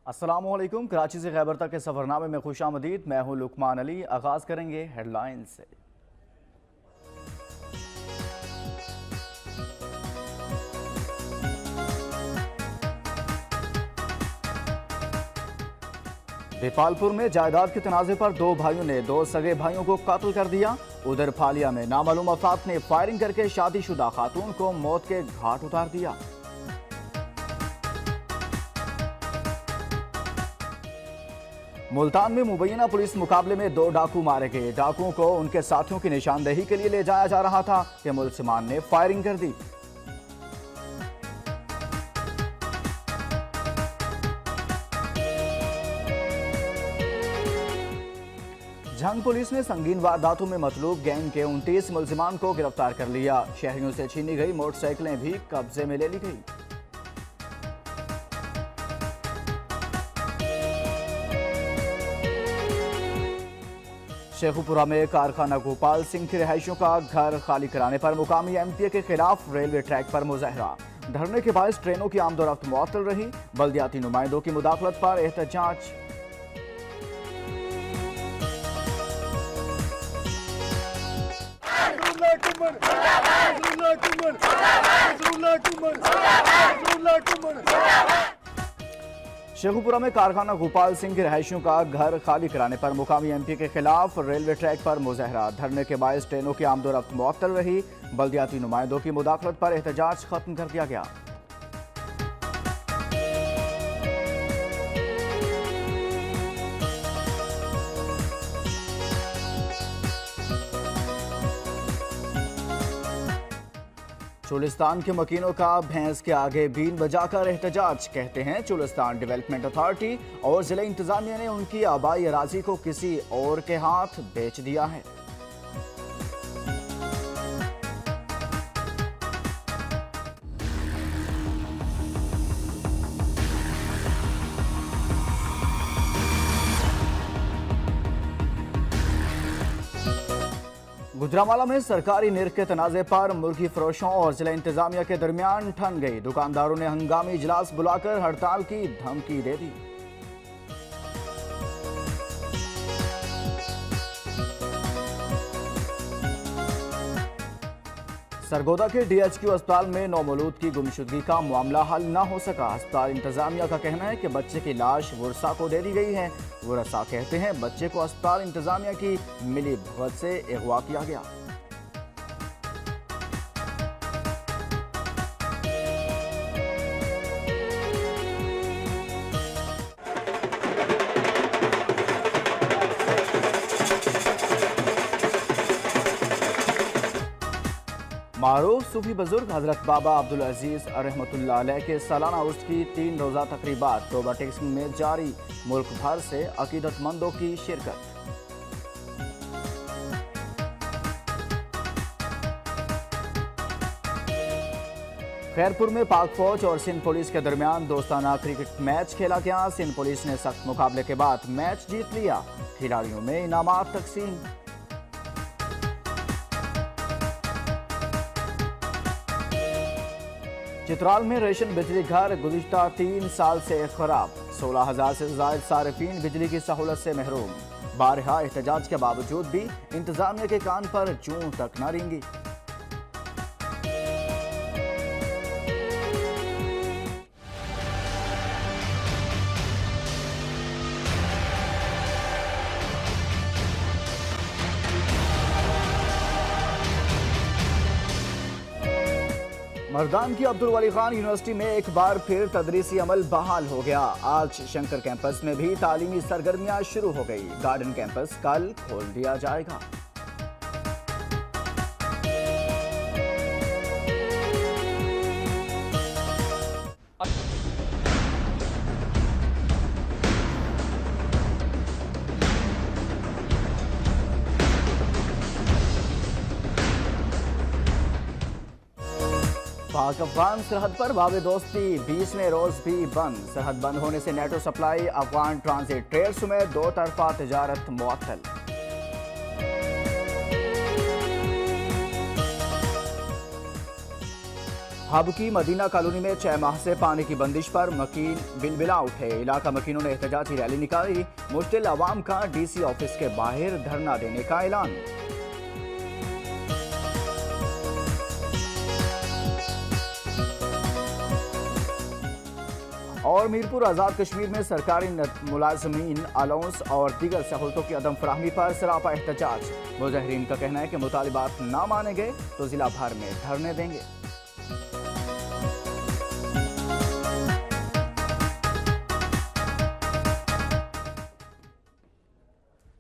अस्सलाम वालेकुम। कराची से खैबर तक के सफरनामे में खुश आमदीद। मैं हूँ लुकमान अली। आगाज़ करेंगे हेडलाइंस से। देपालपुर में जायदाद के तनाज़े पर दो भाइयों ने दो सगे भाइयों को कत्ल कर दिया। उधर फालिया में नामालूम अफराद ने फायरिंग करके शादीशुदा खातून को मौत के घाट उतार दिया। मुल्तान में मुबैना पुलिस मुकाबले में दो डाकू मारे गए। डाकुओं को उनके साथियों की निशानदेही के लिए ले जाया जा रहा था कि मुलजिमान ने फायरिंग कर दी। झंग पुलिस ने संगीन वारदातों में मतलूब गैंग के 29 मुलजिमान को गिरफ्तार कर लिया। शहरियों से छीनी गई मोटरसाइकिलें भी कब्जे में ले ली गई। शेखुपुरा में कारखाना गोपाल सिंह की रिहायशियों का घर खाली कराने पर मुकामी एमपीए के खिलाफ रेलवे ट्रैक पर मुजाहरा। धरने के बायस ट्रेनों की आमदोरफ्त मुअत्तल रही। बल्दियाती नुमाइंदों की मुदाखलत पर एहतजाज। शेखुपुरा में कारखाना गोपाल सिंह की रिहायशियों का घर खाली कराने पर मुकामी एमपी के खिलाफ रेलवे ट्रैक पर मुजाहरा। धरने के बायस ट्रेनों की आमदोरफ्त मुअत्तल रही। बल्दियाती नुमाइंदों की मुदाखलत पर एहतजाज खत्म कर दिया गया। चुलिस्तान के मकीनों का भैंस के आगे बीन बजाकर एहतजाज। कहते हैं चुलिस्तान डेवलपमेंट अथॉरिटी और जिला इंतजामिया ने उनकी आबाई अराजी को किसी और के हाथ बेच दिया है। गुजरांवाला में सरकारी निर्ख के तनाज़े पर मुर्गी फरोशों और जिला इंतजामिया के दरमियान ठन गई। दुकानदारों ने हंगामी इजलास बुलाकर हड़ताल की धमकी दे दी। सरगोदा के डीएचक्यू अस्पताल में नौमौलूद की गुमशुदगी का मामला हल न हो सका। अस्पताल इंतजामिया का कहना है कि बच्चे की लाश वरसा को दे दी गई है। वरसा कहते हैं बच्चे को अस्पताल इंतजामिया की मिली भगत से अगवा किया गया। मारूफ सूफी बुजुर्ग हजरत बाबा अब्दुल अजीज रहमतुल्लाह अलैह के सालाना उर्स की 3 रोज़ा तकरीबात तोबा टेक्स में जारी। मुल्क भर से अकीदतमंदों की शिरकत। खैरपुर में पाक फौज और सिंध पुलिस के दरमियान दोस्ताना क्रिकेट मैच खेला गया। सिंध पुलिस ने सख्त मुकाबले के बाद मैच जीत लिया। खिलाड़ियों में इनामात तकसीम। चित्राल में रेशन बिजली घर गुज़िश्ता 3 साल से खराब। 16,000 से ज़ायद सारिफीन बिजली की सहूलत से महरूम। बारहा एहतजाज के बावजूद भी इंतजामिया के कान पर जूं तक न रेंगी। मर्दान की अब्दुल वली खान यूनिवर्सिटी में एक बार फिर तदरीसी अमल बहाल हो गया। आज शंकर कैंपस में भी तालीमी सरगर्मियां शुरू हो गई। गार्डन कैंपस कल खोल दिया जाएगा। पाक अफगान सरहद पर बाब दोस्ती 20वें रोज भी बंद। सरहद बंद होने से NATO supply, Afghan transit trade समेत दो तरफा तजारत मुअत्तल। अब की मदीना कॉलोनी में 6 माह से पानी की बंदिश पर मकीन बिलबिला उठे। इलाका मकीनों ने एहतजाजी रैली निकाली। मुश्तिल अवाम का डीसी ऑफिस के बाहर धरना देने का ऐलान। और मीरपुर आज़ाद कश्मीर में सरकारी मुलाजमीन अलाउंस और दीगर सहूलतों की अदम फराहमी पर सरापा एहतजाज। मुजाहिरीन का कहना है कि मुतालिबात ना माने गए तो जिला भर में धरने देंगे।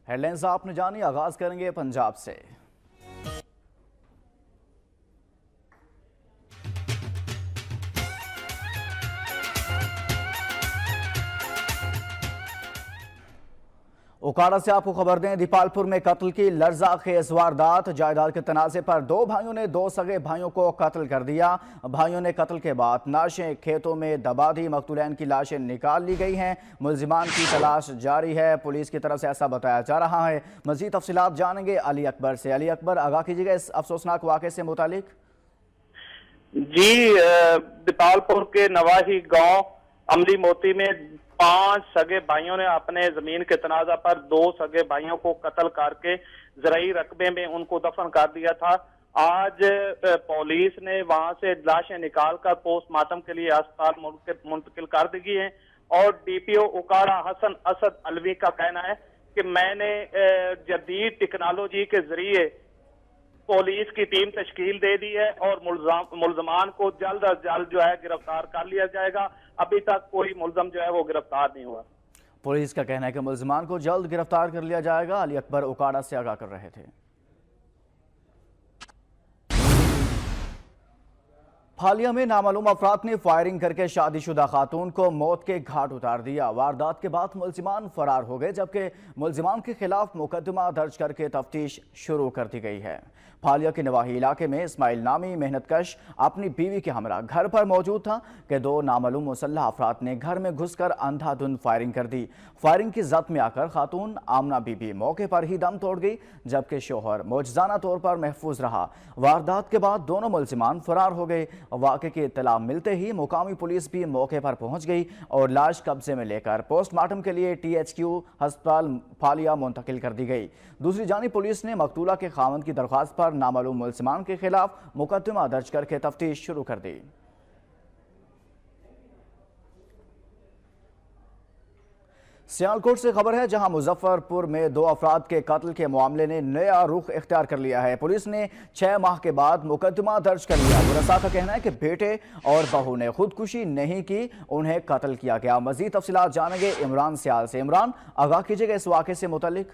हेडलाइंस आपने जानी, आगाज करेंगे पंजाब से। उकाड़ा से आपको खबर दें, दीपालपुर में कत्ल की लर्जा खेज वारदात। जायदाद के तनाज़े पर 2 भाइयों ने 2 सगे भाइयों को कत्ल कर दिया। भाइयों ने कत्ल के बाद लाशें खेतों में दबा दी। मकतूलैन की लाशें निकाल ली गई हैं। मुल्जिमान की तलाश जारी है, पुलिस की तरफ से ऐसा बताया जा रहा है। मज़ीद तफसीलात जानेंगे अली अकबर से। अली अकबर, आगाह कीजिएगा इस अफसोसनाक वाक़े से मुतालिक। जी, दीपालपुर के नवाही गांव अमली मोती में 5 सगे भाइयों ने अपने जमीन के तनाजा पर 2 सगे भाइयों को कत्ल करके ज़राई रकबे में उनको दफन कर दिया था। आज पुलिस ने वहां से लाशें निकालकर पोस्टमार्टम के लिए अस्पताल मुंतकिल कर दी है। और डीपीओ उकाड़ा हसन असद अलवी का कहना है कि मैंने जदीद टेक्नोलॉजी के जरिए पुलिस की टीम तश्कील दे दी है और मुल्जमान को जल्द अज जल्द जो है गिरफ्तार कर लिया जाएगा। अभी तक कोई मुल्जम जो है वो गिरफ्तार नहीं हुआ। पुलिस का कहना है कि मुल्जमान को जल्द गिरफ्तार कर लिया जाएगा। अली अकबर उकाड़ा से आगाह कर रहे थे। फालिया में नामालूम अफराद ने फायरिंग करके शादीशुदा खातून को मौत के घाट उतार दिया। वारदात के बाद मुल्जिमान फरार हो गए, जबकि मुल्जिमान के खिलाफ मुकदमा दर्ज करके तफ्तीश शुरू कर दी गई है। फालिया के नवाही इलाके में इस्माइल नामी मेहनतकश अपनी बीवी के हमरा घर पर मौजूद था कि 2 नामालूम मुसल्लह अफराद ने घर में घुसकर अंधाधुंध फायरिंग कर दी। फायरिंग की जद में आकर खातून आमना बीबी मौके पर ही दम तोड़ गई, जबकि शोहर मौजजाना तौर पर महफूज रहा। वारदात के बाद दोनों मुल्जिमान फरार हो गए। वाक़े की इत्तला मिलते ही मुकामी पुलिस भी मौके पर पहुंच गई और लाश कब्जे में लेकर पोस्टमार्टम के लिए THQ अस्पताल फालिया मुंतकिल कर दी गई। दूसरी जानिब पुलिस ने मकतूला के खावंद की दरख्वास्त पर नामालूम मुल्जिमान के खिलाफ मुकदमा दर्ज करके तफ्तीश शुरू कर दी। सियालकोट से खबर है, जहां मुजफ्फरपुर में 2 अफराद के कत्ल के मामले ने नया रुख इख्तियार कर लिया है। पुलिस ने 6 माह के बाद मुकदमा दर्ज कर लिया। गुरसा का कहना है कि बेटे और बहू ने खुदकुशी नहीं की, उन्हें कत्ल किया गया। मजीद तफसीलात जानेंगे इमरान सियाल से। इमरान, आगाह कीजिएगा इस वाक़े से मुतल्लिक।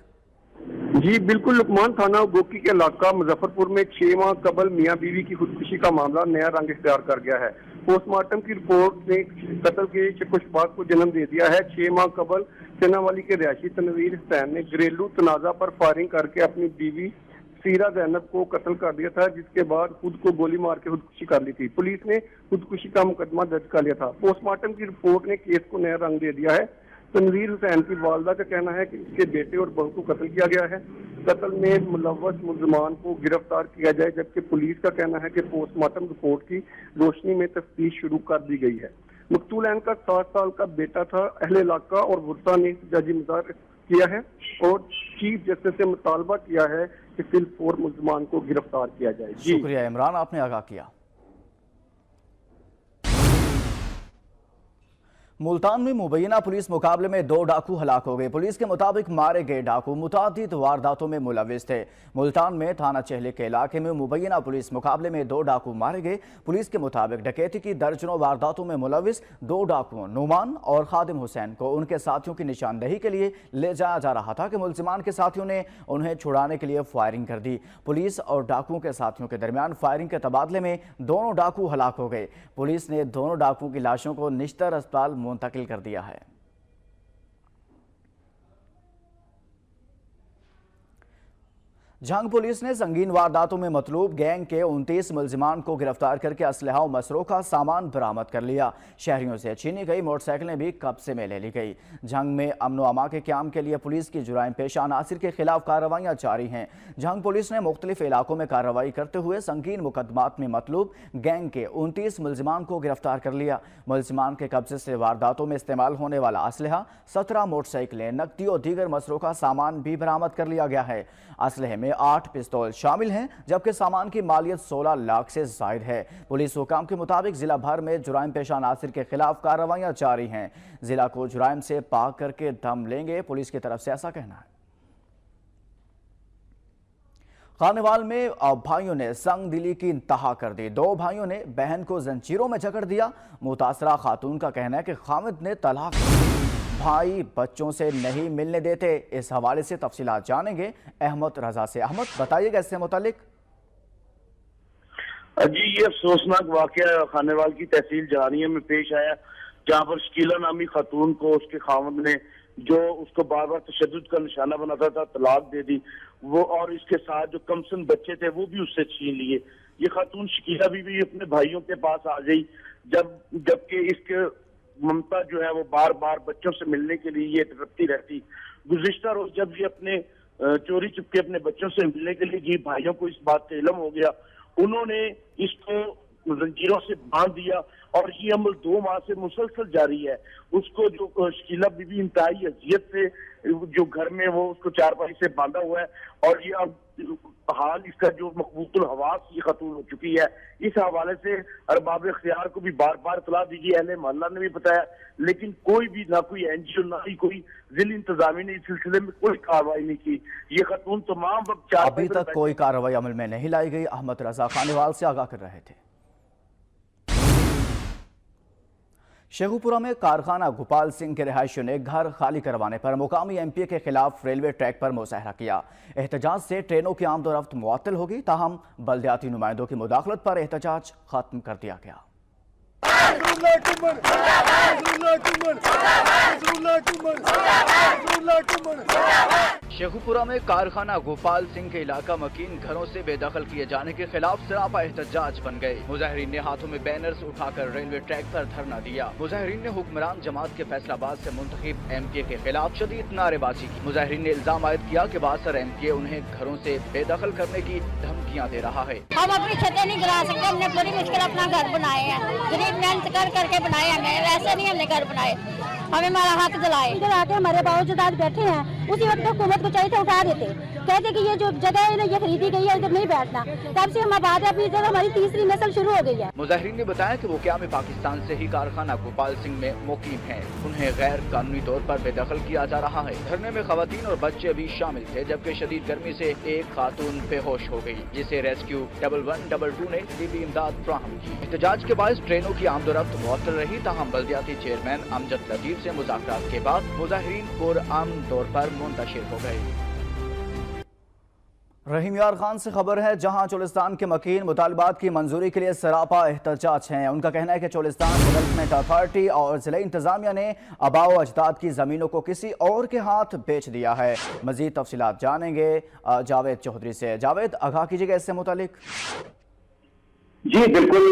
जी बिल्कुल, लुकमान थाना गोकी के इलाका मुजफ्फरपुर में 6 माह कबल मियां बीवी की खुदकुशी का मामला नया रंग इख्तियार कर गया है। पोस्टमार्टम की रिपोर्ट ने कत्ल के शक को जन्म दे दिया है। 6 माह कबल सेनावाली के रिहायशी तनवीर हुसैन ने घरेलू तनाजा पर फायरिंग करके अपनी बीवी सीरा जैनब को कत्ल कर दिया था, जिसके बाद खुद को गोली मार के खुदकुशी कर ली थी। पुलिस ने खुदकुशी का मुकदमा दर्ज कर लिया था। पोस्टमार्टम की रिपोर्ट ने केस को नया रंग दे दिया है। तनवीर हुसैन की वालदा का कहना है कि इसके बेटे और बहू को कत्ल किया गया है। कत्ल में मुलव्वस मुल्जमान को गिरफ्तार किया जाए, जबकि पुलिस का कहना है कि पोस्टमार्टम रिपोर्ट की रोशनी में तफ्तीश शुरू कर दी गई है। मकतूलैन का 7 साल का बेटा था। अहले इलाका और वुरसा ने एहतजाजी मुजाहरा किया है और चीफ जस्टिस से मुतालबा किया है कि फिलफौर मुल्जमान को गिरफ्तार किया जाए। शुक्रिया इमरान, आपने आगाह किया। मुल्तान में मुबैना पुलिस मुकाबले में 2 डाकू हलाक हो गए। पुलिस के मुताबिक मारे गए डाकू मुतादिद वारदातों में मुलविस थे। मुल्तान में थाना चहले के इलाके में मुबैना पुलिस मुकाबले में 2 डाकू मारे गए। पुलिस के मुताबिक डकैती की दर्जनों वारदातों में मुलविस 2 डाकुओं नुमान और खादिम हुसैन को उनके साथियों की निशानदही के लिए ले जाया जा रहा था कि मुल्जिमान के साथियों ने उन्हें छुड़ाने के लिए फायरिंग कर दी। पुलिस और डाकुओं के साथियों के दरमियान फायरिंग के तबादले में दोनों डाकू हलाक हो गए। पुलिस ने दोनों डाकुओं की लाशों को निश्तर अस्पताल मुंतकिल कर दिया है। जंग पुलिस ने संगीन वारदातों में मतलूब गैंग के 29 मुलजिमान को गिरफ्तार करके असलहा और मसरों का सामान बरामद कर लिया। शहरियों से छीनी गई मोटरसाइकिलें भी कब्जे में ले ली गई। जंग में अमन व अमा के क़याम के लिए पुलिस की जुराइम पेशा अनासिर के खिलाफ कार्रवाइयाँ जारी हैं। जंग पुलिस ने मुख्तलिफ इलाकों में कार्रवाई करते हुए संगीन मुकदमात में मतलूब गैंग के 29 मुलजिमान को गिरफ्तार कर लिया। मुलजिमान के कब्जे से वारदातों में इस्तेमाल होने वाला असलहा, 17 मोटरसाइकिलें, नकदी और दीगर मसरों का सामान भी बरामद कर लिया गया है। असलहे में 8 पिस्तौल शामिल हैं, जबकि सामान की मालियत 16 लाख से जायद है। पुलिस हुकाम के मुताबिक जिला भर में जुराइम पेशा अनासिर के खिलाफ कार्रवाइयां जारी हैं। जिला को जुराइम से पाक करके दम लेंगे, पुलिस की तरफ से ऐसा कहना है। खानेवाल में भाइयों ने संग दिली की इंतहा कर दी। 2 भाइयों ने बहन को जंजीरों में जकड़ दिया। मुतासरा खातून का कहना है कि खामिद ने तलाक, भाई बच्चों से नहीं मिलने देते। इस हवाले से तफसीलात जानेंगे अहमद रजा से। अहमद, बताइएगा इससे मुतालिक। जी, ये अफसोसनाक वाकया खानेवाल की तहसील जहानिया में पेश आया, जहां पर शकीला नामी खातून को उसके खामद ने, जो उसको बार बार तशद्दुद का निशाना बनाता था, तलाक दे दी। वो और इसके साथ जो कमसन बच्चे थे वो भी उससे छीन लिए। ये खातून शकीला बीवी अपने भाइयों के पास आ गई, जबकि इसके ममता जो है वो बार बार बच्चों से मिलने के लिए ये तड़पती रहती। गुज़िश्ता रोज जब ये अपने चोरी चुपके अपने बच्चों से मिलने के लिए गई, भाइयों को इस बात का इल्म हो गया, उन्होंने इसको जंजीरों से बांध दिया और ये अमल 2 माह से मुसलसल जारी है। उसको जो शकीला बीबी इंतहाई अजियत से जो घर में वो उसको चारपाई से बांधा हुआ है, और ये अब हाल इसका जो मकबूतुल हवास ये खतून हो चुकी है। इस हवाले से अरबाब इख्तियार को भी बार बार इत्तला दी गई, अहले मोहल्ला ने भी बताया, लेकिन कोई भी, ना कोई NGO ना ही कोई जिला इंतजामी ने इस सिलसिले में कोई कार्रवाई नहीं की। ये खतून तमाम वक्त अभी तक कोई कार्रवाई अमल में नहीं लाई गई। अहमद रजा खानेवाल से आगाह कर रहे थे। शेखुपुरा में कारखाना गोपाल सिंह के रिहायशियों ने घर खाली करवाने पर मुकामी MP के खिलाफ रेलवे ट्रैक पर मुजाहरा किया। एहतजाज से ट्रेनों की आमदोरफ्त मुअत्तल होगी, ताहम बल्दियाती नुमाइंदों की मुदाखलत पर एहतजाज खत्म कर दिया गया। शेखुपुरा में कारखाना गोपाल सिंह के इलाका मकीन घरों से बेदखल किए जाने के खिलाफ सरापा एहतजाज बन गए। मुजाहिरीन ने हाथों में बैनर्स उठाकर रेलवे ट्रैक पर धरना दिया। मुजाहिरीन ने हुक्मरान जमात के फैसलाबाद से मुंतखब MPA के खिलाफ शदीद नारेबाजी की। मुजाहिरीन ने इल्जाम आयद किया कि बासर MPA उन्हें घरों से बेदखल करने की धमकियां दे रहा है। हम अपनी छतें नहीं गिरा सकते, हमने बड़ी मुश्किल अपना घर बनाए हैं, गरीब मेहनत कर करके बनाए हैं, वैसे नहीं हमने घर बनाए। हमें हमारा हाथ जलाए, इधर आके हमारे बावजूद बैठे हैं। उसी वक्त हुकूमत को चाहिए था उठा देते, कहते कि ये जो जगह है ना ये खरीदी गई है, इधर नहीं बैठना। तब से हम आबाद है, अभी इधर हमारी तीसरी नस्ल शुरू हो गई है। मुजाहिरीन ने बताया कि वो क़याम पाकिस्तान से ही कारखाना गोपाल सिंह में मुकीम हैं। उन्हें गैर कानूनी तौर पर बेदखल किया जा रहा है। धरने में खवातीन और बच्चे भी शामिल थे, जबकि शदीद गर्मी से एक खातून बेहोश हो गई, जिसे रेस्क्यू 1112 ने तबी इमदाद फ्राहम की। एहतजाज के बाद ट्रेनों की आमदोरफ्त मुअत्तल रही, ताहम बल्दियाती चेयरमैन अमजद लतीफ से मुज़ाकरात के बाद मुजाहिरीन पुरअमन तौर पर मुंतशिर हो गए। रहीम यार खान से खबर है, जहां चोलिस्तान के मकीन मुतालबात की मंजूरी के लिए सरापा एहतजाज हैं। उनका कहना है कि चोलिस्तान डेवलपमेंट अथॉरिटी और जिला इंतजामिया ने आबाओ अजदाद की ज़मीनों को किसी और के हाथ बेच दिया है। मजीद तफसीलात जानेंगे जावेद चौधरी से। जावेद, आगाह कीजिएगा इससे मुतालिक। जी बिल्कुल,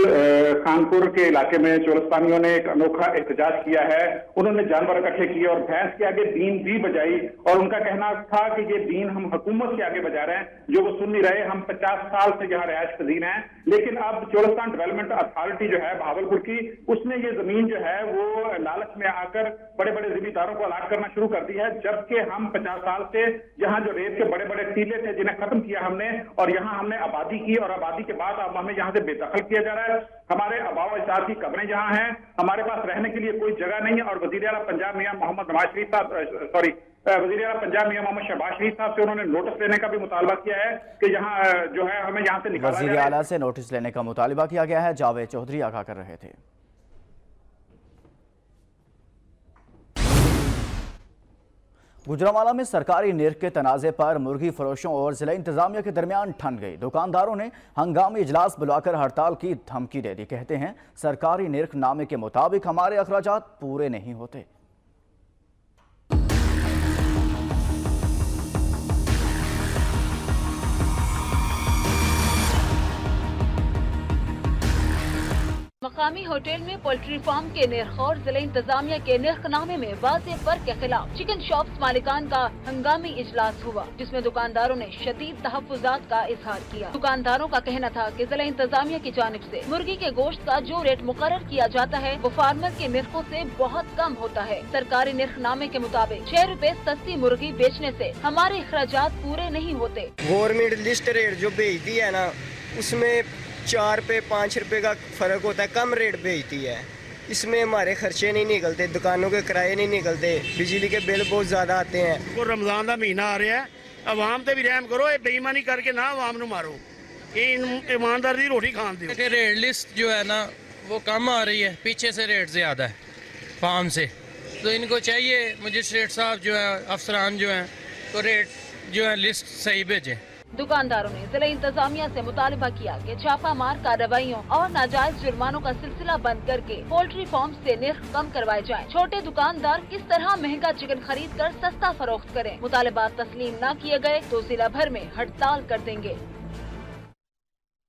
खानपुर के इलाके में चोलिस्तानियों ने एक अनोखा एहतजाज किया है। उन्होंने जानवर इकट्ठे किए और भैंस के आगे बीन भी बजाई, और उनका कहना था कि ये बीन हम हुकूमत के आगे बजा रहे हैं, जो वो सुन नहीं रहे। हम 50 साल से यहाँ रिहायश पजीर हैं, लेकिन अब चोलिस्तान डेवलपमेंट अथॉरिटी जो है भावलपुर की, उसने ये जमीन जो है वो लालच में आकर बड़े बड़े जिम्मेदारों को अलाट करना शुरू कर दी है। जबकि हम 50 साल से यहाँ जो रेत के बड़े बड़े टीले थे जिन्हें खत्म किया हमने, और यहाँ हमने आबादी की, और आबादी के बाद अब हमें यहाँ से दखल किया जा रहा है। हमारे आबाओ अजदाद की कब्रें जहां हैं, हमारे पास रहने के लिए कोई जगह नहीं है। और वजीर आला पंजाब मियां मोहम्मद नवाज शरीफ साहब, वजीर आला पंजाब मियां मोहम्मद शहबाज शरीफ साहब से उन्होंने नोटिस लेने का भी मुतालबा किया है कि यहाँ जो है हमें यहाँ से निकाला जाए। वजीर आला से नोटिस लेने का मुतालबा किया गया है। जावेद चौधरी आगाह कर रहे थे। गुजरांवाला में सरकारी निर्ख के तनाज़े पर मुर्गी फरोशों और जिला इंतजामिया के दरमियान ठन गई। दुकानदारों ने हंगामी इजलास बुलाकर हड़ताल की धमकी दे दी। कहते हैं सरकारी निर्ख नामे के मुताबिक हमारे अखराजात पूरे नहीं होते। मकामी होटल में पोल्ट्री फार्म के निर्ख और जिला इंतजामिया के निर्खनामे में वाज़ेह फर्क के खिलाफ चिकन शॉप्स मालिकान का हंगामी इजलास हुआ, जिसमें दुकानदारों ने शदीद तहफ्फुज़ात का इजहार किया। दुकानदारों का कहना था कि जिला इंतजामिया की जानिब से मुर्गी के गोश्त का जो रेट मुकर्रर किया जाता है वो फार्मर के निर्खों से बहुत कम होता है। सरकारी निर्खनामे के मुताबिक 6 रुपए सस्ती मुर्गी बेचने से हमारे अखराजात पूरे नहीं होते। गवर्नमेंट लिस्ट रेट जो भेजती है ना, उसमें 4 रुपए 5 रुपए का फर्क होता है, कम रेट भेजती है। इसमें हमारे खर्चे नहीं निकलते, दुकानों के किराए नहीं निकलते, बिजली के बिल बहुत ज्यादा आते हैं। को रमजान का महीना आ रहा है, अवाम ते भी रहम करो, ये बेईमानी करके ना अवाम नू मारो, ईमानदार दी रोटी खान दो। रेट लिस्ट जो है ना वो कम आ रही है, पीछे से रेट ज्यादा है फार्म से, तो इनको चाहिए मजिस्ट्रेट साहब जो है, अफसरान जो हैं, तो रेट जो है लिस्ट सही भेजें। दुकानदारों ने जिला इंतजामिया से मुतालबा किया कि छापा मार कार्रवाइयों और नाजायज जुर्मानों का सिलसिला बंद करके पोल्ट्री फार्म से निर्ख कम करवाए जाएं। छोटे दुकानदार किस तरह महंगा चिकन खरीद कर सस्ता फरोख्त करें। मुतालबात तस्लीम न किए गए तो जिला भर में हड़ताल कर देंगे।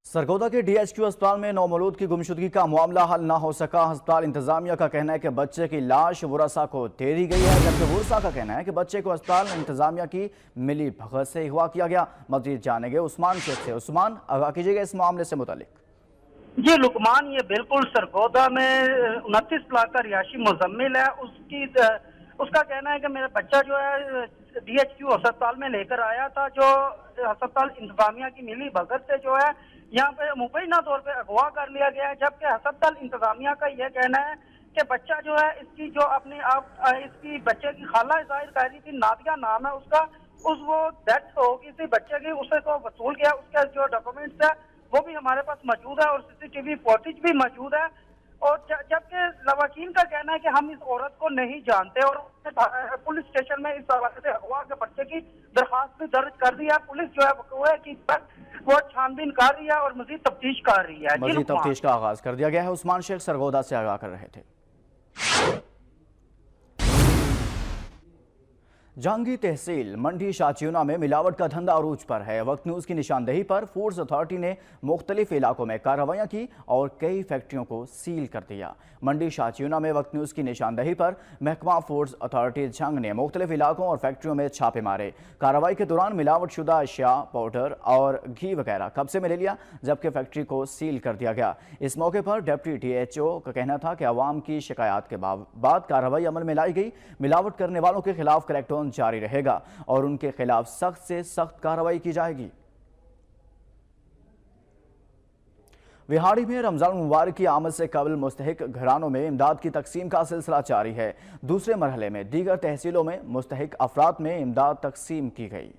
सरगोदा के डीएचक्यू अस्पताल में नौमौलूद की गुमशुदगी का मामला हल न हो सका। अस्पताल इंतजामिया का कहना है कि बच्चे की लाश वरसा को दे दी गई है, जबकि वरसा का कहना है कि बच्चे को अस्पताल में इंतजामिया की मिली भगत से अगवा किया गया। मजीद जानेंगे उस्मान शेख से। उस्मान, आगाह कीजिएगा इस मामले से मुतालिक। जी लुकमान, ये बिल्कुल सरगोदा में 29 लाख का रिहायशी मुजम्मिल है। उसका कहना है कि मेरा बच्चा जो है डीएचक्यू अस्पताल में लेकर आया था, जो अस्पताल इंतजामिया की मिली भगत से जो है यहाँ पे मुबैना तौर पे अगवा कर लिया गया है। जबकि अस्पताल इंतजामिया का यह कहना है कि बच्चा जो है इसकी जो अपने आप इसकी बच्चे की खाला जाहिर कर रही थी, नादिया नाम है उसका, वो डेथ हो गई थी बच्चे की, उसे को वसूल किया। उसका जो डॉक्यूमेंट्स है वो भी हमारे पास मौजूद है और सीसीटीवी फुटेज भी मौजूद है। और जबकि लवाकीन का कहना है कि हम इस औरत को नहीं जानते और पुलिस स्टेशन में इस हवाले से अगवा के बच्चे की दरखास्त भी दर्ज कर दी है। पुलिस जो है वो छानबीन कर रही है और मजीद तफ्तीश कर रही है। मजीद तफ्तीश का आगाज कर दिया गया है। उस्मान शेख सरगोदा से आगाह कर रहे थे। जहांगीर तहसील मंडी शाचियोना में मिलावट का धंधा अरूज पर है। वक्त न्यूज़ की निशानदेही पर फूड्स अथॉरिटी ने मुख्तलिफ इलाकों में कार्रवाइयाँ की और कई फैक्ट्रियों को सील कर दिया। मंडी शाचियोना में वक्त न्यूज़ की निशानदेही पर महकमा फूड्स अथॉरिटी झंग ने मुख्तलिफ इलाकों और फैक्ट्रियों में छापे मारे। कार्रवाई के दौरान मिलावट शुदा अशिया, पाउडर और घी वगैरह कब्जे में ले लिया, जबकि फैक्ट्री को सील कर दिया गया। इस मौके पर डिप्टी DHO का कहना था कि आवाम की शिकायत के बाद कार्रवाई अमल में लाई गई। मिलावट करने वालों के खिलाफ क्रैकडाउन जारी रहेगा और उनके खिलाफ सख्त से सख्त कार्रवाई की जाएगी। विहाड़ी में रमजान मुबारक की आमद से कबल मुस्तहिक घरानों में इमदाद की तकसीम का सिलसिला जारी है। दूसरे मरहले में दीगर तहसीलों में मुस्तहिक अफराद में इमदाद तकसीम की गई।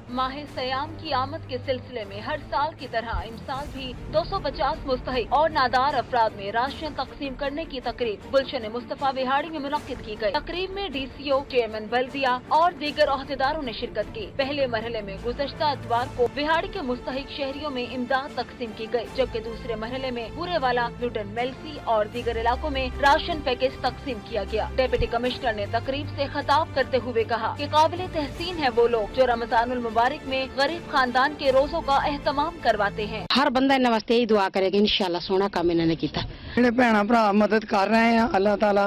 माह सयाम की आमद के सिलसिले में हर साल की तरह इमसाल भी 250 मुस्तहिक और नादार अफराद में राशन तकसीम करने की तकरीब गुलशन मुस्तफा विहाड़ी में मुनक्किद की गई। तकरीब में DCO, चेयरमैन बल्दिया और दीगर ओहदेदारों ने शिरकत की। पहले मरहले में गुज़श्ता इतवार को विहाड़ी के मुस्तहिक शहरियों में इमदाद तकसीम की गई, जबकि दूसरे मरहले में बुरेवाला, न्यूटन, मेलसी और दीगर इलाकों में राशन पैकेज तकसीम किया गया। डिप्टी कमिश्नर ने तकरीब से खिताब करते हुए कहा कि काबिल तहसीन है वो लोग जो रमजानुल मुबारक में गरीब खानदान के रोजों का एहतमाम करवाते हैं। हर बंदा इन वास्ते ही दुआ करेगा, इंशाल्लाह सोना काम इन्होंने किया। ਜਿਹੜੇ ਭੈਣਾਂ ਭਰਾ ਮਦਦ ਕਰ ਰਹੇ हैं अल्लाह ताला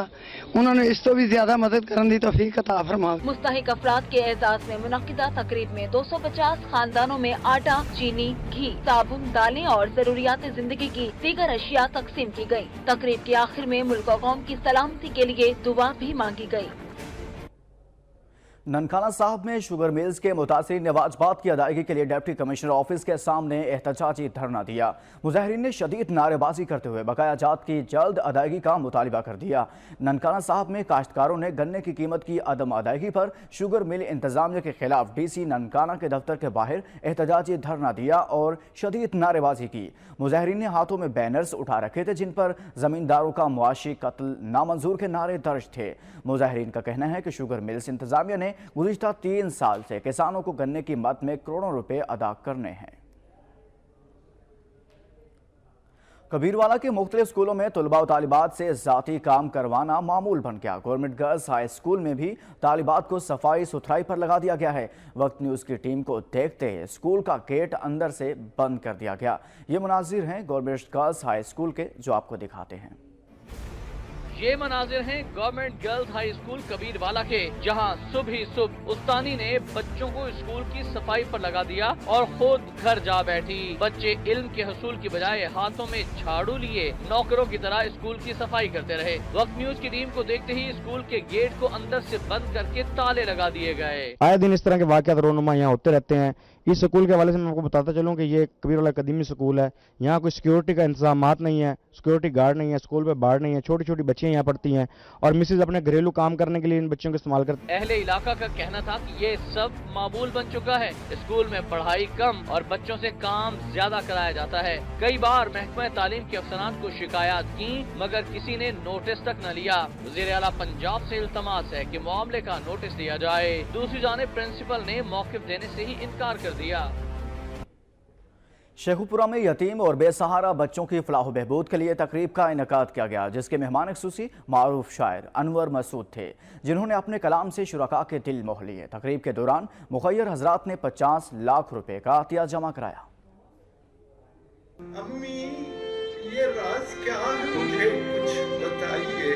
ਉਹਨਾਂ ਨੂੰ ਇਸ ਤੋਂ भी ज्यादा मदद करने की तौफीक अता फरमाए। मुस्तहिक अफराद के एजाज में मुनक्किदा तकरीब में 250 खानदानों में आटा, चीनी, घी, साबुन, दालें और जरूरियात जिंदगी की दीगर अशिया तकसीम की गयी। तकरीब के आखिर में मुल्क और कौम की सलामती के लिए दुआ भी मांगी गयी। ननकाना साहब में शुगर मिल्स के मुतासिर ने वाजबात की अदायगी के लिए डिप्टी कमिश्नर ऑफिस के सामने एहतजाजी धरना दिया। मुजाहिरीन ने शदीद नारेबाजी करते हुए बकाया जात की जल्द अदायगी का मुतालिबा कर दिया। ननकाना साहब में काश्तकारों ने गन्ने की कीमत की अदम अदायगी पर शुगर मिल इंतजामिया के खिलाफ DC ननकाना के दफ्तर के बाहर एहतजाजी धरना दिया और शदीद नारेबाजी की। मुजाहिरीन ने हाथों में बैनर्स उठा रखे थे जिन पर जमींदारों का मुआशी कत्ल नामंजूर के नारे दर्ज थे। मुजाहिरीन का कहना है कि शुगर मिल्स इंतजामिया ने गुज़िश्ता 3 साल से किसानों को गन्ने की मद में करोड़ों रुपए अदा करने हैं। कबीरवाला के मुख्तलिफ स्कूलों में तलबा और तालिबात से ज़ाती काम करवाना मामूल बन गया। गवर्नमेंट गर्ल्स हाई स्कूल में भी तालिबात को सफाई सुथराई पर लगा दिया गया है। वक्त न्यूज़ की टीम को देखते ही स्कूल का गेट अंदर से बंद कर दिया गया। ये मनाजिर हैं गवर्नमेंट गर्ल्स हाई स्कूल के, जो आपको दिखाते हैं। ये मनाजिर हैं government girls high school Kabirwala के, जहां सुबह ही सुबह उस्तानी ने बच्चों को स्कूल की सफाई पर लगा दिया और खुद घर जा बैठी। बच्चे इल्म के हसूल की बजाय हाथों में झाड़ू लिए नौकरों की तरह स्कूल की सफाई करते रहे। वक्त न्यूज की टीम को देखते ही स्कूल के गेट को अंदर से बंद करके ताले लगा दिए गए। आए दिन इस तरह के वाक़यात रोनुमा यहाँ होते रहते हैं। इस स्कूल के हवाले से मैं आपको बताता चलूँ कि ये कबीरवाला कदीमी स्कूल है। यहाँ कोई सिक्योरिटी का इंतजामात नहीं है, सिक्योरिटी गार्ड नहीं है, स्कूल पे बाढ़ नहीं है। छोटी छोटी बच्चियाँ यहाँ पढ़ती हैं और मिसेज अपने घरेलू काम करने के लिए इन बच्चों को इस्तेमाल करते हैं। अहले इलाका का कहना था कि ये सब मामूल बन चुका है। स्कूल में पढ़ाई कम और बच्चों से काम ज्यादा कराया जाता है। कई बार महकमा तालीम के अफसरान को शिकायत की, मगर किसी ने नोटिस तक न लिया। वज़ीर आला पंजाब से इल्तमास है कि मामले का नोटिस लिया जाए। दूसरी जानिब प्रिंसिपल ने मौक़िफ़ देने से ही इनकार कर दिया। शेखुपुरा में यतीम और बेसहारा बच्चों की फलाह बहबूद के लिए तकरीब का इनेकाद किया गया, जिसके मेहमान खुसूसी मारूफ शायर अनवर मसूद थे, जिन्होंने अपने कलाम से शुरका के दिल मोह लिए। तकरीब के दौरान मुखय्यर हजरात ने 50 लाख रुपए का अतिया जमा कराया। अम्मी, ये राज क्या है, मुझे कुछ बताइए।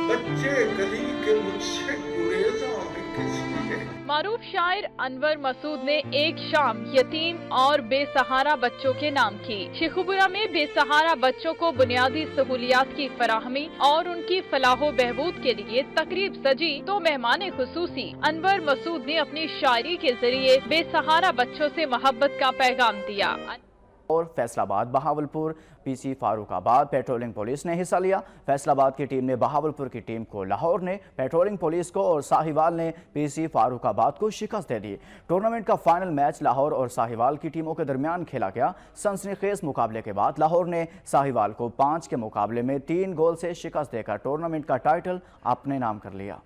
बच्चे गली के मुझसे गुरेज़ मारूफ शायर अनवर मसूद ने एक शाम यतीम और बेसहारा बच्चों के नाम की। शेखुपुरा में बेसहारा बच्चों को बुनियादी सहूलियात की फराहमी और उनकी फलाहो बहबूद के लिए तकरीब सजी तो मेहमान खुसूसी अनवर मसूद ने अपनी शायरी के जरिए बेसहारा बच्चों से मोहब्बत का पैगाम दिया। और Faisalabad, Bahawalpur, PC Farooqabad patrolling police ने हिस्सा लिया। फैसलाबाद की टीम ने बहावलपुर की टीम को, लाहौर ने पेट्रोलिंग पुलिस को और साहिवाल ने पीसी फारूकाबाद को शिकस्त दे दी। टूर्नामेंट का फाइनल मैच लाहौर और साहिवाल की टीमों के दरमियान खेला गया। सनसनीखेज मुकाबले के बाद लाहौर ने साहिवाल को 5 के मुकाबले में 3 गोल से शिकस्त देकर टूर्नामेंट का टाइटल अपने नाम कर लिया।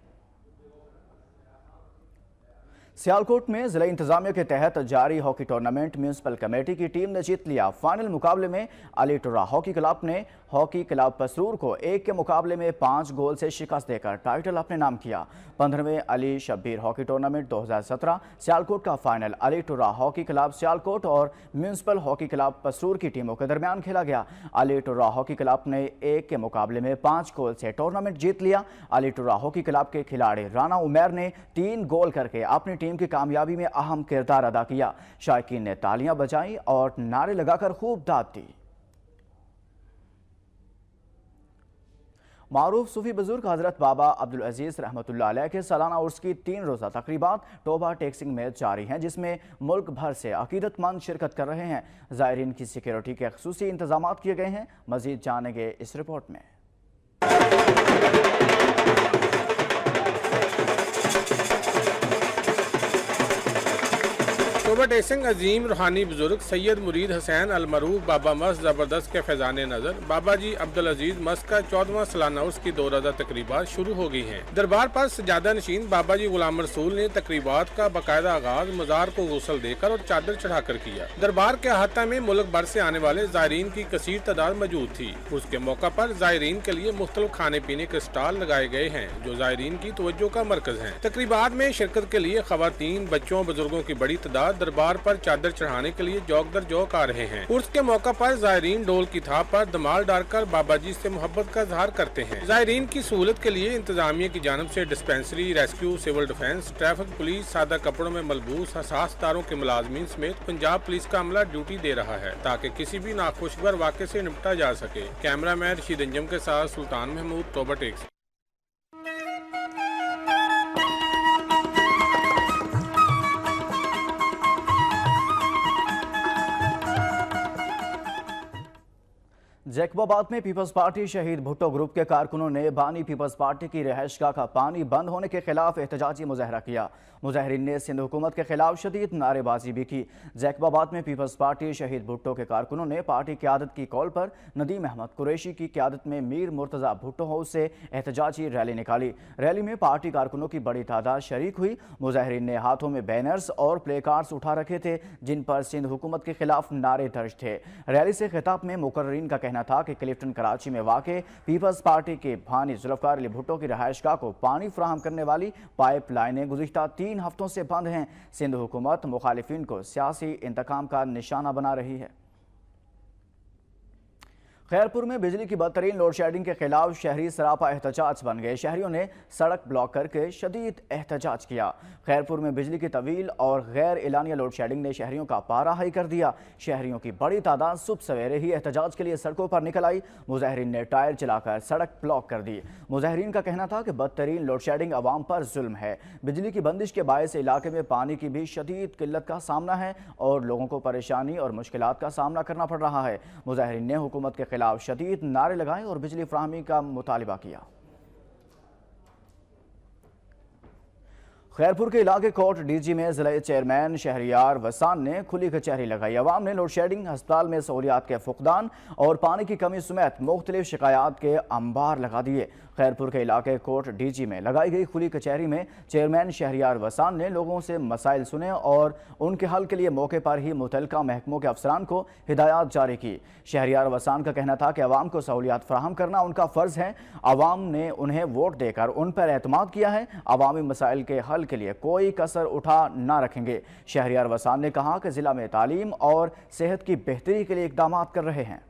सियालकोट में जिला इंतजामिया के तहत जारी हॉकी टूर्नामेंट म्यूनसिपल कमेटी की टीम ने जीत लिया। फाइनल मुकाबले में अली टुर्रा हॉकी क्लब ने हॉकी क्लब पसरूर को 1 के मुकाबले में 5 गोल से शिकस्त देकर टाइटल अपने नाम किया। 15वें अली शब्बीर हॉकी टूर्नामेंट 2017 सियालकोट का final Ali Turra hockey club Sialkot और म्यूनसिपल हॉकी क्लब पसरूर की टीमों के दरमियान खेला गया। अली टुर्रा हॉकी क्लब ने 1 के मुकाबले में 5 गोल से टूर्नामेंट जीत लिया। अली टुर्रा हॉकी क्लब के खिलाड़ी राना उमैर ने 3 गोल करके अपनी टीम की कामयाबी में अहम किरदार अदा किया। शायकीन ने तालियां बजाई और नारे लगाकर खूब दाद दी। मारूफ सूफी बुजुर्ग हजरत बाबा अब्दुल अजीज रहमतुल्लाह अलैह के सालाना उर्स की 3 रोज़ा तकरीबात टोबा टेक्सिंग में जारी हैं, जिसमें मुल्क भर से अकीदतमंद शिरकत कर रहे हैं। ज़ायरीन की सिक्योरिटी के खुसूसी इंतजाम किए गए हैं। मजीद जानेंगे इस रिपोर्ट में। टोबा टेक्सिंग अजीम रूहानी बुजुर्ग सैयद मुरीद हुसैन अल मरूफ बाबा मस्त ज़बरदस्त के फैजान नज़र बाबा जी अब्दुल अजीज मस्त का 14वां सालाना उर्स की 2 रोज़ा तकरीबात शुरू हो गई हैं। दरबार पर सजादा नशीन बाबा जी गुलाम रसूल ने तकरीबात का बाकायदा आगाज मज़ार को गुसल देकर और चादर चढ़ाकर किया। दरबार के अहाता में मुल्क भर से आने वाले ज़ायरीन की कसीर तादाद मौजूद थी। उसके मौका पर ज़ायरीन के लिए मुख्तलिफ खाने पीने के स्टॉल लगाए गए हैं, जो ज़ायरीन की तवज्जो का मरकज है। तकरीबात में शिरकत के लिए खवातीन, बच्चों, बुजुर्गों की बड़ी तादाद दरबार पर चादर चढ़ाने के लिए जौक दर जौक आ रहे हैं। उर्स के मौका पर ज़ायरीन डोल की थाप पर धमाल डालकर बाबा जी से मोहब्बत का इजहार करते हैं। ज़ायरीन की सहूलत के लिए इंतजामिया की जानिब से dispensary, rescue, civil defence, traffic police, सादा कपड़ों में मलबूस हसास तारों के मुलाजमीन समेत पंजाब पुलिस का अमला ड्यूटी दे रहा है, ताकि किसी भी नाखुशगवार वाक़े से निपटा जा सके। कैमरामैन रशीद अंजम के साथ सुल्तान महमूद, टोबा टेक्स। जैकबाबाद में पीपल्स पार्टी शहीद भुट्टो ग्रुप के कारकुनों ने बानी पीपल्स पार्टी की रिहाइशगाह का पानी बंद होने के खिलाफ एहतजाजी मुजाहरा किया। मुजाहरीन ने सिंध हुकूमत के खिलाफ शदीद नारेबाजी भी की। जैकबाबाद में पीपल्स पार्टी शहीद भुट्टो के कारकुनों ने पार्टी क़यादत की कॉल पर नदीम अहमद कुरैशी की क़यादत में मीर मुर्तज़ा भुट्टो हाउस से एहतजाजी रैली निकाली। रैली में पार्टी कारकुनों की बड़ी तादाद शरीक हुई। मुजाहरीन ने हाथों में बैनर्स और प्ले कार्ड्स उठा रखे थे, जिन पर सिंध हुकूमत के खिलाफ नारे दर्ज थे। रैली से खिताब में मुकर्रीन का कहना कहना था कि क्लिफ्टन कराची में वाक़ पीपल्स पार्टी के भानी जुल्फ़कार अली भुट्टो की रहायशगाह को पानी फराहम करने वाली पाइप लाइनें गुज़िश्ता 3 हफ्तों से बंद हैं। सिंध हुकूमत मुखालिफिन को सियासी इंतकाम का निशाना बना रही है। खैरपुर में बिजली की बदतरीन लोड शेडिंग के खिलाफ शहरी सरापा एहतजाज बन गए। शहरियों ने सड़क ब्लॉक करके शदीद एहतजाज किया। खैरपुर में बिजली की तवील और गैर एलानिया लोड शेडिंग ने शहरियों का पारा हाई कर दिया। शहरियों की बड़ी तादाद सुबह सवेरे ही एहतजाज के लिए सड़कों पर निकल आई। मुजाहिरीन ने टायर चलाकर सड़क ब्लॉक कर दी। मुजाहिरीन का कहना था कि बदतरीन लोड शेडिंग अवाम पर जुल्म है। बिजली की बंदिश के बायस इलाके में पानी की भी शदीद किल्लत का सामना है और लोगों को परेशानी और मुश्किलात का सामना करना पड़ रहा है। मुजाहिरीन ने हुकूमत के खिलाफ शदीद नारे लगाए और बिजली फराहमी का मुतालिबा किया। खैरपुर के इलाके कोट डीजी में जिला चेयरमैन शहरियार वसान ने खुली कचहरी लगाई। अवाम ने लोड शेडिंग, अस्पताल में सहूलियात के फुकदान और पानी की कमी समेत मुख्तलिफ शिकायत के अंबार लगा दिए। खैरपुर के इलाके कोट डीजी में लगाई गई खुली कचहरी में चेयरमैन शहरियार वसान ने लोगों से मसाइल सुने और उनके हल के लिए मौके पर ही मुतलका महकमों के अफसरान को हिदायत जारी की। शहरियार वसान का कहना था कि अवाम को सहूलियात फराहम करना उनका फ़र्ज़ है। अवाम ने उन्हें वोट देकर उन पर एतमाद किया है। अवामी मसाइल के हल के लिए कोई कसर उठा ना रखेंगे। शहरियार वसान ने कहा कि ज़िला में तालीम और सेहत की बेहतरी के लिए इक़दाम कर रहे हैं।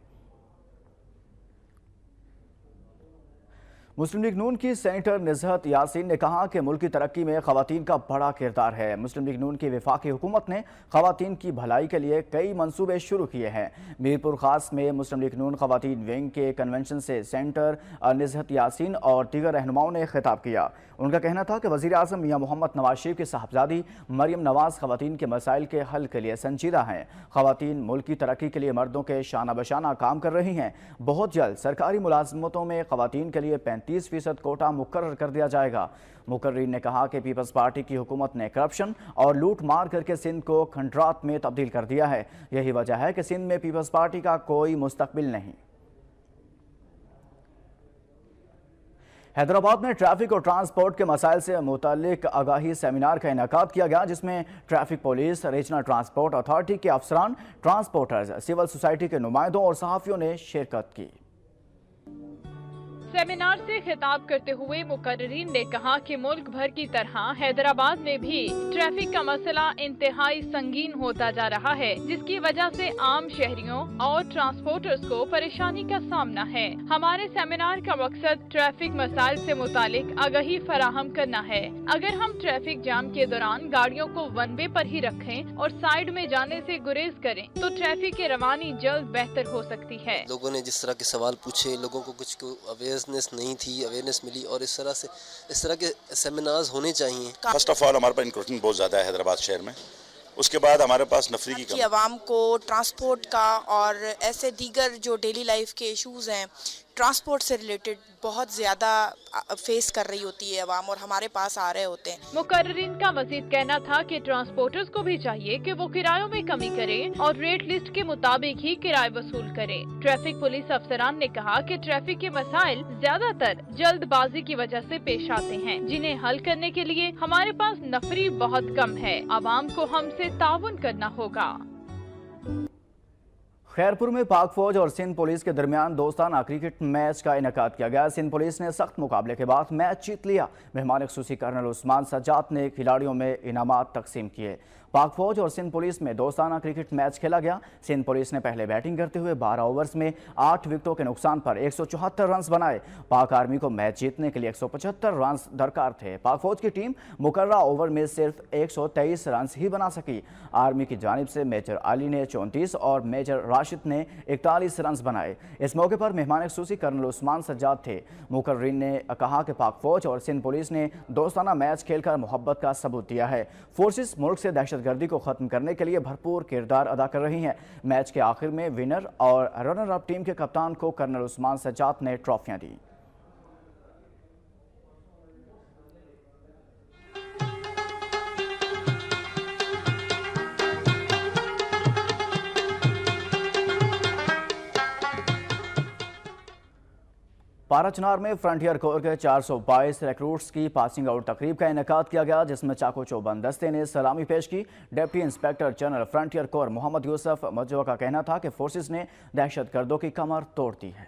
मुस्लिम लीग नून की सेनेटर निज़हत यासीन ने कहा कि मुल्क की तरक्की में ख़वातीन का बड़ा किरदार है। मुस्लिम लीग नून की वफाकी हुकूमत ने ख़वातीन की भलाई के लिए कई मंसूबे शुरू किए हैं। मीरपुर खास में मुस्लिम लीग नून ख़वातीन विंग के कन्वेंशन से सेनेटर निज़हत यासीन और दीगर रहनुमाओं ने खिताब किया। उनका कहना था कि वज़ीर आज़म मियां मोहम्मद नवाज शरीफ की साहबजादी मरियम नवाज़ ख़वातीन के मसाइल के हल के लिए संजीदा हैं। ख़वातीन मुल्क की तरक्की के लिए मर्दों के शाना बशाना काम कर रही हैं। बहुत जल्द सरकारी मुलाजमतों में ख़वातीन के लिए 35% कोटा मुकर्रर कर दिया जाएगा। मुकर्रीन ने कहा कि पीपल्स पार्टी की हुकूमत ने करप्शन और लूट मार करके सिंध को खंडरात में तब्दील कर दिया है। यही वजह है कि सिंध में पीपल्स पार्टी का कोई मुस्तकबिल नहीं। हैदराबाद में ट्रैफिक और ट्रांसपोर्ट के मसाइल से मुतालिक आगाही सेमिनार का इनेकाद किया गया, जिसमें traffic police, regional transport authority के अफसरान, ट्रांसपोर्टर्स, सिविल सोसाइटी के नुमाइंदों और सहाफ़ियों ने शिरकत की। सेमिनार से खिताब करते हुए मुकर्रीन ने कहा कि मुल्क भर की तरह हैदराबाद में भी ट्रैफिक का मसला इंतहाई संगीन होता जा रहा है, जिसकी वजह से आम शहरियों और ट्रांसपोर्टर्स को परेशानी का सामना है। हमारे सेमिनार का मकसद ट्रैफिक मसाइल से मुतालिक आगाही फराहम करना है। अगर हम ट्रैफिक जाम के दौरान गाड़ियों को वन वे पर ही रखें और साइड में जाने से गुरेज करें तो ट्रैफिक की रवानी जल्द बेहतर हो सकती है। लोगों ने जिस तरह के सवाल पूछे, लोगों को कुछ अवेयरनेस नहीं थी, अवेयरनेस मिली और इस तरह के सेमिनार्स होने चाहिए। फर्स्ट ऑफ ऑल हमारे पास इंक्रूटमेंट बहुत ज़्यादा है हैदराबाद शहर में। उसके बाद हमारे पास नफरी की कमी। आवाम को ट्रांसपोर्ट का और ऐसे दीगर जो डेली लाइफ के इश्यूज हैं ट्रांसपोर्ट से रिलेटेड बहुत ज़्यादा फेस कर रही होती है आवाम और हमारे पास आ रहे होते हैं। मुकर्रीन का मजीद कहना था कि ट्रांसपोर्टर्स को भी चाहिए कि वो किरायों में कमी करें और रेट लिस्ट के मुताबिक ही किराए वसूल करें। ट्रैफिक पुलिस अफसरान ने कहा कि ट्रैफिक के मसाइल ज्यादातर जल्दबाजी की वजह से पेश आते हैं, जिन्हें हल करने के लिए हमारे पास नफरी बहुत कम है। आवाम को हमसे ताउन करना होगा। खैरपुर में पाक फौज और सिंध पुलिस के दरमियान दोस्ताना क्रिकेट मैच का इनेकाद किया गया। सिंध पुलिस ने सख्त मुकाबले के बाद मैच जीत लिया। मेहमान खुसूसी कर्नल उस्मान सज्जाद ने खिलाड़ियों में इनामात तकसीम किए। पाक फौज और सिंध पुलिस में दोस्ताना क्रिकेट मैच खेला गया। सिंध पुलिस ने पहले बैटिंग करते हुए 12 ओवर्स में 8 विकेटों के नुकसान पर 174 रन बनाए। पाक आर्मी को मैच जीतने के लिए 175 रन दरकार थे। पाक फौज की टीम मुकर्ररा ओवर में सिर्फ 123 रन ही बना सकी। आर्मी की जानिब से मेजर अली ने 34 और मेजर राशिद ने 41 रन बनाए। इस मौके पर मेहमान खुसूसी कर्नल उस्मान सज्जाद थे। मुकर्रीन ने कहा कि पाक फौज और सिंध पुलिस ने दोस्ताना मैच खेलकर मोहब्बत का सबूत दिया है। फोर्सेस मुल्क से दहशतगर्दी को खत्म करने के लिए भरपूर किरदार अदा कर रही हैं। मैच के आखिर में विनर और रनर अप टीम के कप्तान को कर्नल उस्मान सज्जाद ने ट्रॉफियां दी। पारा चनार में फ्रंटियर कोर के 422 रिक्रूट्स की पासिंग आउट तकरीब का इनेकाद किया गया, जिसमें चाको चौबंद दस्ते ने सलामी पेश की। Deputy inspector general frontier corps Mohammad Yousuf Majwa का कहना था कि फोर्सेस ने दहशत गर्दों की कमर तोड़ दी है।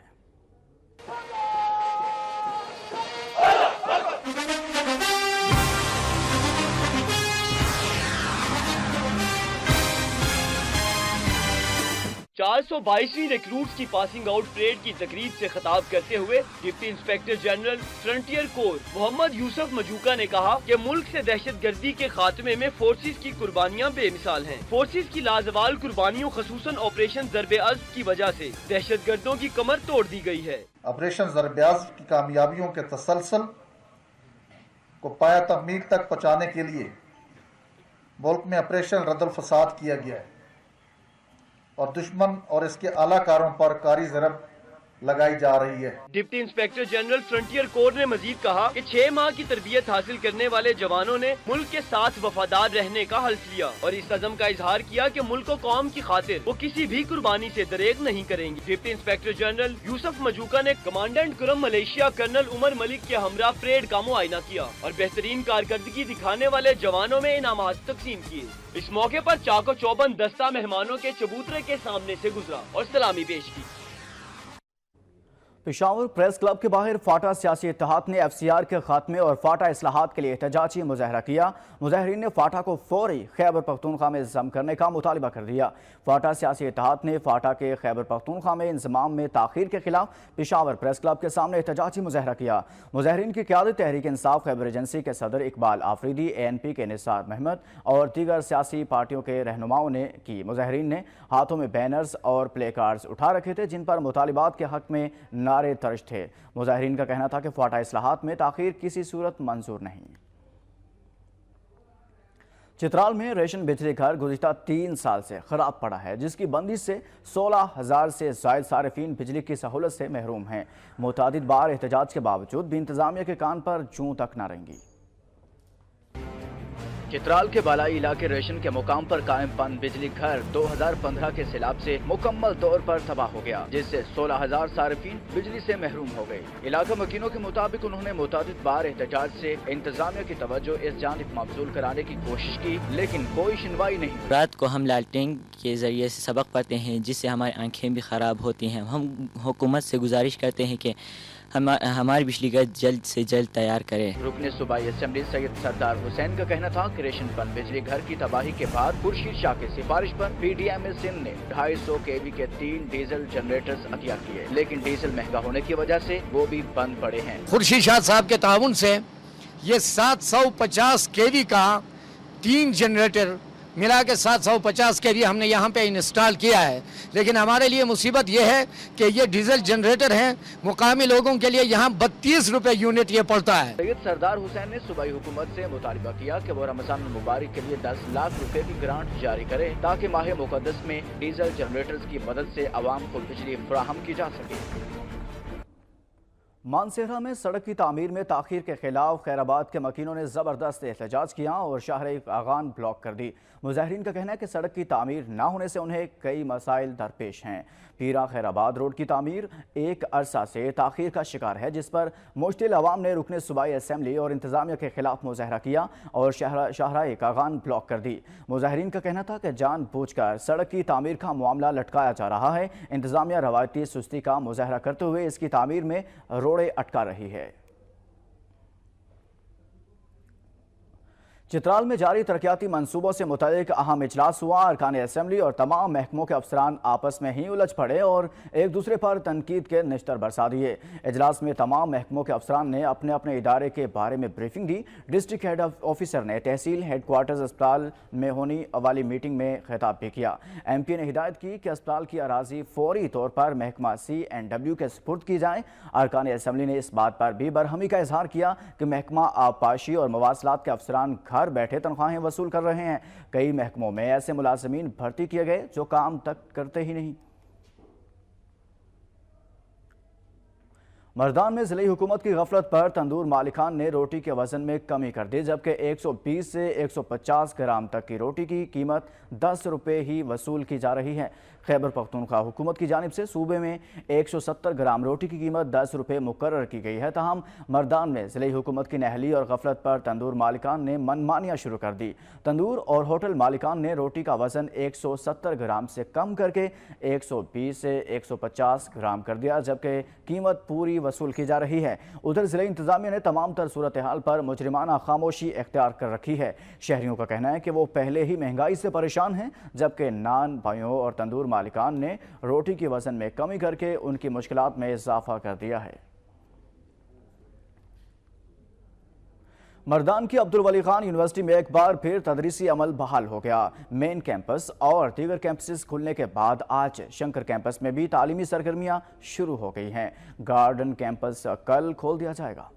चार 422वीं रिक्रूट्स की पासिंग आउट परेड की तकरीब से खिताब करते हुए deputy inspector general frontier corps Mohammad Yousuf Majoka ने कहा कि मुल्क से दहशत गर्दी के खात्मे में फोर्सेस की कुर्बानियां बेमिसाल हैं। फोर्सेस की लाजवाल कुर्बानियों खसूसन ऑपरेशन ज़र्ब-ए-अज़्ब की वजह से दहशत गर्दों की कमर तोड़ दी गई है। ऑपरेशन ज़र्ब-ए-अज़्ब की कामयाबियों के तसलसल को पाया तकमील तक पहुँचाने के लिए मुल्क में ऑपरेशन रद्दुल फसाद किया गया है और दुश्मन और इसके आलाकारों पर कारी ज़रब लगाई जा रही है। Deputy inspector general frontier core ने मजीद कहा कि 6 माह की तरबियत हासिल करने वाले जवानों ने मुल्क के साथ वफादार रहने का हल्फ लिया और इस अज़म का इजहार किया कि मुल्क और कौम की खातिर वो किसी भी कुर्बानी से दरेग नहीं करेंगे। Deputy inspector general Yousuf Majoka ने commandant Kurram militia colonel Umar Malik के हमरा परेड का मुआयना किया और बेहतरीन कारकर्दगी दिखाने वाले जवानों में इनामात तकसीम किए। इस मौके पर चाको चौबंद दस्ता मेहमानों के चबूतरे के सामने से गुजरा और सलामी पेश की। पेशावर प्रेस क्लब के बाहर फाटा सियासी इत्तेहाद ने FCR के खात्मे और फाटा इस्लाहात के लिए एहतजाजी मुजाहरा किया। मुजाहरीन ने फाटा को फौरी खैबर पख्तूनख्वा में इंतजाम करने का मुतालबा कर दिया। फाटा सियासी इत्तेहाद ने फाटा के खैबर पख्तूनख्वा में इंतजाम में ताखीर के खिलाफ पेशावर प्रेस क्लब के सामने एहतजाजी मुजाहरा किया। मुजाहरीन की क़यादत तहरीक इंसाफ खैबर एजेंसी के सदर इकबाल आफरीदी, ANP के निसार महमद और दीगर सियासी पार्टियों के रहनुमाओं ने की। मुजाहरीन ने हाथों में बैनर्स और प्ले कार्ड्स उठा रखे थे जिन पर मुतालिबात के हक में नारे दर्ज थे। मुजाहिरीन का कहना था कि फाटा इस्लाहात में ताखीर किसी सूरत मंजूर नहीं। चित्राल में रेशन बिजली घर गुज़िश्ता 3 साल से खराब पड़ा है, जिसकी बंदिश से 16,000 से ज़ायद सारिफीन बिजली की सहूलत से महरूम हैं। मुतादिद बार एहतजाज के बावजूद भी इंतजामिया के कान पर जूं तक न रेंगी। चित्राल के बालाई इलाके रेशन के मुकाम पर कायम बंद बिजली घर 2015 के सैलाब से मुकम्मल तौर पर तबाह हो गया, जिससे 16,000 सारिफीन बिजली से महरूम हो गए। इलाका मकीनों के मुताबिक उन्होंने मुतादिद बार एहतजाज से इंतजामिया की तवज्जो इस जानिब मबजूल कराने की कोशिश की, लेकिन कोई सुनवाई नहीं। रात को हम लालटेन के जरिए से सबक पढ़ते हैं, जिससे हमारी आंखें भी खराब होती हैं। हम हुकूमत से गुजारिश करते हैं कि हमारी बिजली घर जल्द से जल्द तैयार करें। रुकने सूबाई असेंबली सैयद सरदार हुसैन का कहना था कि रेशन बंद बिजली घर की तबाही के बाद खुर्शीद शाह की सिफारिश पर PDMA सिंध ने 250 kV के 3 डीजल जनरेटर्स अतिया किए, लेकिन डीजल महंगा होने की वजह से वो भी बंद पड़े हैं। खुर्शीद शाह साहब के ताउन से ये 750 kV का 3 जनरेटर मिला के 750 kV हमने यहाँ पे इंस्टॉल किया है, लेकिन हमारे लिए मुसीबत ये है कि ये डीजल जनरेटर हैं, मुकामी लोगों के लिए यहाँ 32 रुपए यूनिट ये पड़ता है। सैयद सरदार हुसैन ने सूबाई हुकूमत से मुतालिबा किया कि वो रमजान मुबारक के लिए 10 लाख रुपए की ग्रांट जारी करे, ताकि माह मुकद्दस में डीजल जनरेटर्स की मदद से आवाम को बिजली फराहम की जा सके। मानसेरा में सड़क की तामीर में ताखीर के खिलाफ खैराबाद के मकीनों ने ज़बरदस्त एहतजाज किया और शाहराह आगान ब्लॉक कर दी। मुजाहिरीन का कहना है कि सड़क की तामीर ना होने से उन्हें कई मसाइल दरपेश हैं। पीरा खैराबाद रोड की तामीर एक अरसा से ताखीर का शिकार है, जिस पर मुश्तिल अवाम ने रुकने सूबाई असेंबली और इंतजामिया के खिलाफ मुजाहरा किया और शाहराह आगान ब्लॉक कर दी। मुजाहिरीन का कहना था कि जानबूझकर सड़क की तामीर का मामला लटकाया जा रहा है। इंतजामिया रवायती सुस्ती का मुजाहरा करते हुए इसकी तामीर में रोड़े अटका रही है। चित्राल में जारी तरक्याती मंसूबों से मुतालिक अहम इजलास हुआ। अरकान असेंबली और तमाम महकमों के अफसरान आपस में ही उलझ पड़े और एक दूसरे पर तनकीद के निश्तर बरसा दिए। इजलास में तमाम महकमों के अफसरान ने अपने अपने इदारे के बारे में ब्रीफिंग दी। डिस्ट्रिक्ट हेड ऑफिसर ने तहसील हेडक्वार्टर्स अस्पताल में होने वाली मीटिंग में खिताब भी किया। MP ने हिदायत की कि अस्पताल की अराजी फौरी तौर पर महकमा C&W के सुपुर्द की जाए। अरकान असेंबली ने इस बात पर भी बरहमी का इजहार किया कि महकमा आबपाशी और मवासलात के अफसरान घर बैठे तनख्वाहें वसूल कर रहे हैं। कई महकमों में ऐसे मुलाजिमीन भर्ती किए गए जो काम तक करते ही नहीं। मर्दान में ज़िली हुकूमत की गफलत पर तंदूर मालिकान ने रोटी के वज़न में कमी कर दी, जबकि 120 से 150 ग्राम तक की रोटी की कीमत 10 रुपये ही वसूल की जा रही है। खैबर पख्तूनख्वा हुकूमत की जानिब से सूबे में 170 ग्राम रोटी की कीमत 10 रुपये मुकर्रर की गई है। ताहम मर्दान में ज़िली हुकूमत की नहली और गफलत पर तंदूर मालिकान ने मनमानियाँ शुरू कर दी। तंदूर और होटल मालिकान ने रोटी का वज़न 170 ग्राम से कम करके 120 से 150 ग्राम कर दिया, जबकि कीमत पूरी वसूल की जा रही है। उधर ज़िले इंतज़ामिया ने तमाम तर सूरत हाल पर मुजरिमाना खामोशी इख्तियार कर रखी है। शहरियों का कहना है कि वो पहले ही महंगाई से परेशान हैं, जबकि नान भाइयों और तंदूर मालिकान ने रोटी के वज़न में कमी करके उनकी मुश्किलात में इजाफा कर दिया है। मर्दान की अब्दुल वली खान यूनिवर्सिटी में एक बार फिर तदरीसी अमल बहाल हो गया। मेन कैंपस और दीगर कैंपसेस खुलने के बाद आज शंकर कैंपस में भी तालीमी सरगर्मियां शुरू हो गई हैं। गार्डन कैंपस कल खोल दिया जाएगा।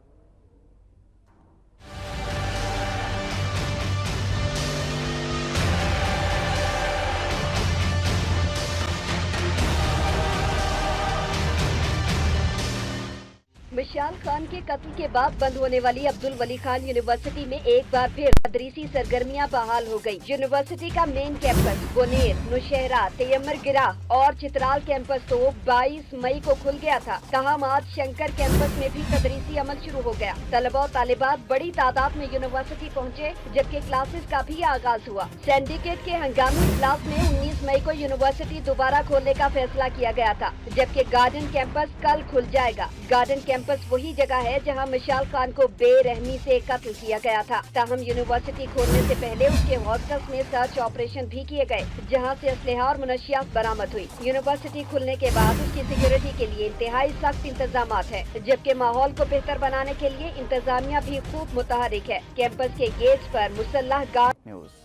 मिशाल खान के कत्ल के बाद बंद होने वाली अब्दुल वली खान यूनिवर्सिटी में एक बार फिर तदरीसी सरगर्मियां बहाल हो गई। यूनिवर्सिटी का मेन कैंपस बुनेर, नौशहरा, तैयमर गिराह और चित्राल कैंपस तो 22 मई को खुल गया था। ताहम आज शंकर कैंपस में भी तदरीसी अमल शुरू हो गया। तलबा और तालिबात बड़ी तादाद में यूनिवर्सिटी पहुँचे, जबकि क्लासेस का भी आगाज हुआ। सिंडिकेट के हंगामी इजलास में 19 मई को यूनिवर्सिटी दोबारा खोलने का फैसला किया गया था, जबकि गार्डन कैंपस कल खुल जाएगा। गार्डन कैंपस वही जगह है जहां मिशाल खान को बेरहमी से कत्ल किया गया था। ताहम यूनिवर्सिटी खोलने से पहले उसके हॉस्टल्स में सर्च ऑपरेशन भी किए गए, जहां से असलहा और मुनशियात बरामद हुई। यूनिवर्सिटी खुलने के बाद उसकी सिक्योरिटी के लिए इंतहाई सख्त इंतजामात है, जबकि माहौल को बेहतर बनाने के लिए इंतजामिया भी खूब मुतहरिक है। कैंपस के गेट्स पर मुसल्लह गार्ड।